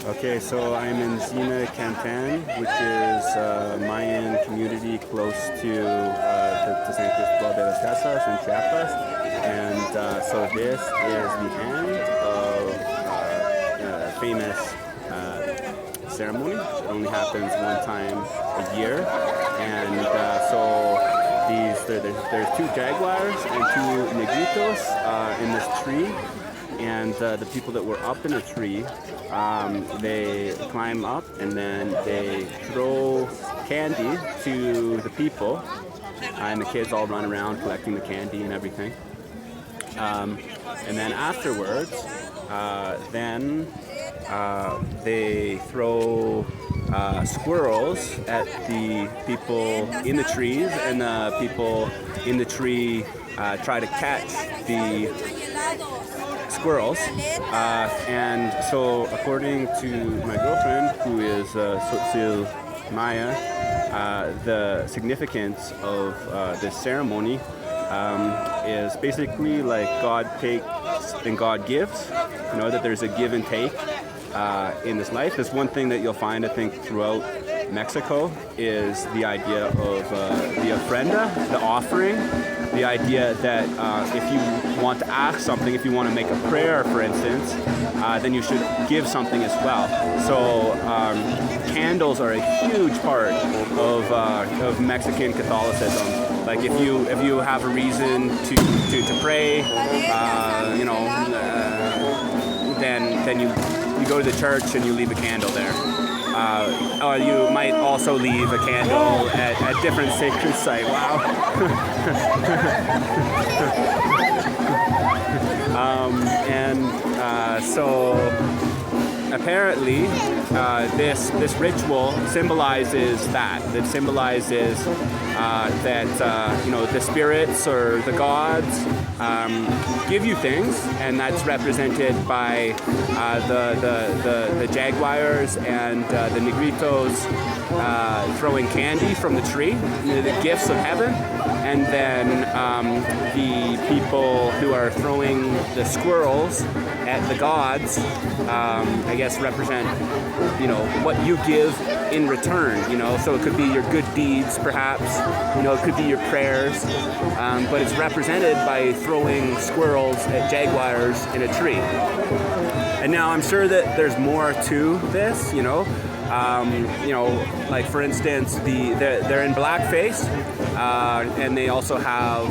Okay, so I'm in Zina, Cantan, which is a Mayan community close to San Cristobal de las Casas in Chiapas. And so this is the end of a famous ceremony. It only happens one time a year. And there's two jaguars and two negritos in this tree. And the people that were up in the tree, they climb up and then they throw candy to the people, and the kids all run around collecting the candy and everything. And then afterwards, they throw squirrels at the people in the trees, and the people in the tree try to catch the squirrels, and so according to my girlfriend, who is Tzotzil Maya, the significance of this ceremony is basically like God takes and God gives. You know, that there's a give and take in this life. There's one thing that you'll find, I think, throughout Mexico is the idea of the ofrenda, the offering. The idea that if you want to ask something, if you want to make a prayer, for instance, then you should give something as well. So candles are a huge part of Mexican Catholicism. Like if you have a reason to pray, then you go to the church and you leave a candle there. Or you might also leave a candle at different sacred sites. Wow. So apparently this ritual symbolizes that. It symbolizes that the spirits or the gods give you things, and that's represented by the jaguars and the negritos throwing candy from the tree, the gifts of heaven, and then the people who are throwing the squirrels at the gods, I guess, represent what you give in return. So it could be your good deeds, perhaps. It could be your prayers, but it's represented by throwing squirrels at jaguars in a tree. And now I'm sure that there's more to this. Like for instance, they're in blackface, and they also have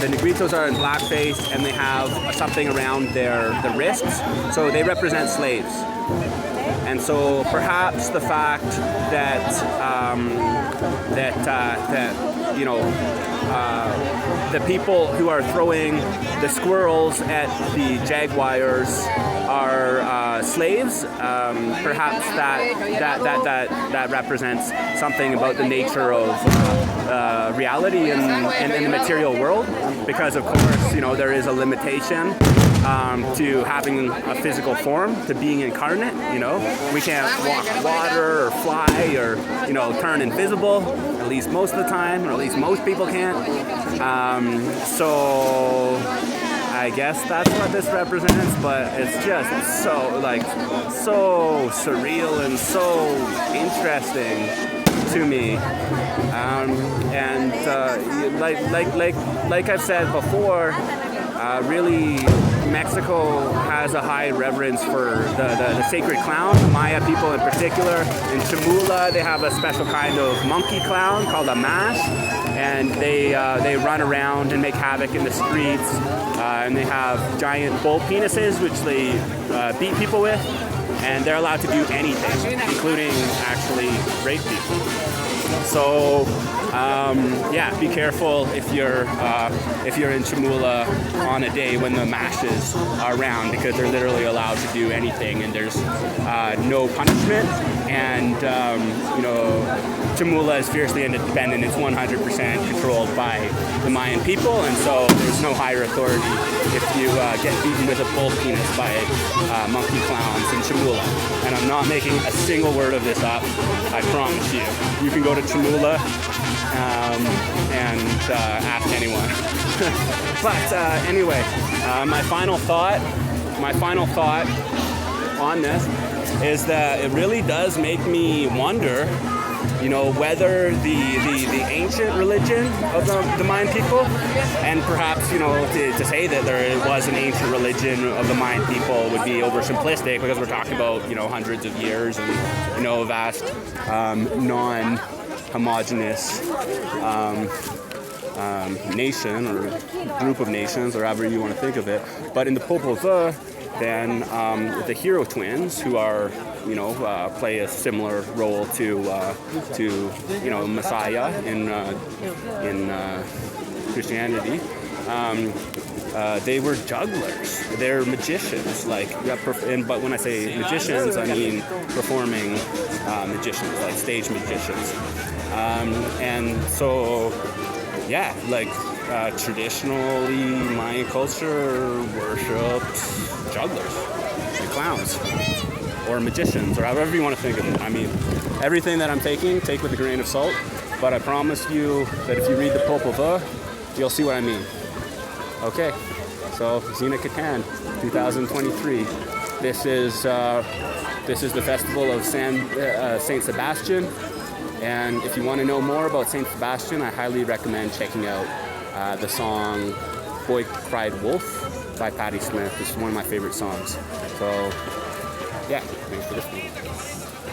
the negritos are in blackface, and they have something around their wrists, so they represent slaves. And so perhaps the fact that the people who are throwing the squirrels at the jaguars are slaves. Perhaps that represents something about the nature of reality and the material world, because of course there is a limitation to having a physical form, to being incarnate. We can't walk on water or fly or turn invisible, at least most of the time, or at least most people can't. So I guess that's what this represents, but it's just so surreal and so interesting to me. Like I've said before, really Mexico has a high reverence for the sacred clown, the Maya people in particular. In Chamula, they have a special kind of monkey clown called a mash, and they run around and make havoc in the streets, and they have giant bull penises which they beat people with, and they're allowed to do anything, including actually rape people. So be careful if you're in Chamula on a day when the mashes are around, because they're literally allowed to do anything, and there's no punishment. And Chamula is fiercely independent. It's 100% controlled by the Mayan people, and so there's no higher authority if you get beaten with a bull penis by monkey clowns in Chamula. And I'm not making a single word of this up, I promise you. You can go to Chamula and ask anyone. But anyway, my final thought on this is that it really does make me wonder, whether the ancient religion of the Mayan people, and perhaps, to say that there was an ancient religion of the Mayan people would be oversimplistic, because we're talking about, hundreds of years and, a vast non-homogeneous nation or group of nations, or however you want to think of it. But in the Popol Vuh, then the hero twins, who are play a similar role to Messiah in Christianity. They were jugglers. They're magicians. But when I say magicians, I mean performing magicians, like stage magicians. And so, yeah, traditionally, Mayan culture worships jugglers and clowns, or magicians, or however you want to think of it. I mean, everything that I'm take with a grain of salt, but I promise you that if you read the Popol Vuh, you'll see what I mean. Okay, so Xena Katan, 2023. This is the festival of Saint Sebastian, and if you want to know more about Saint Sebastian, I highly recommend checking out the song "Boy Cried Wolf" by Patti Smith. This is one of my favorite songs. So, yeah, thanks for listening.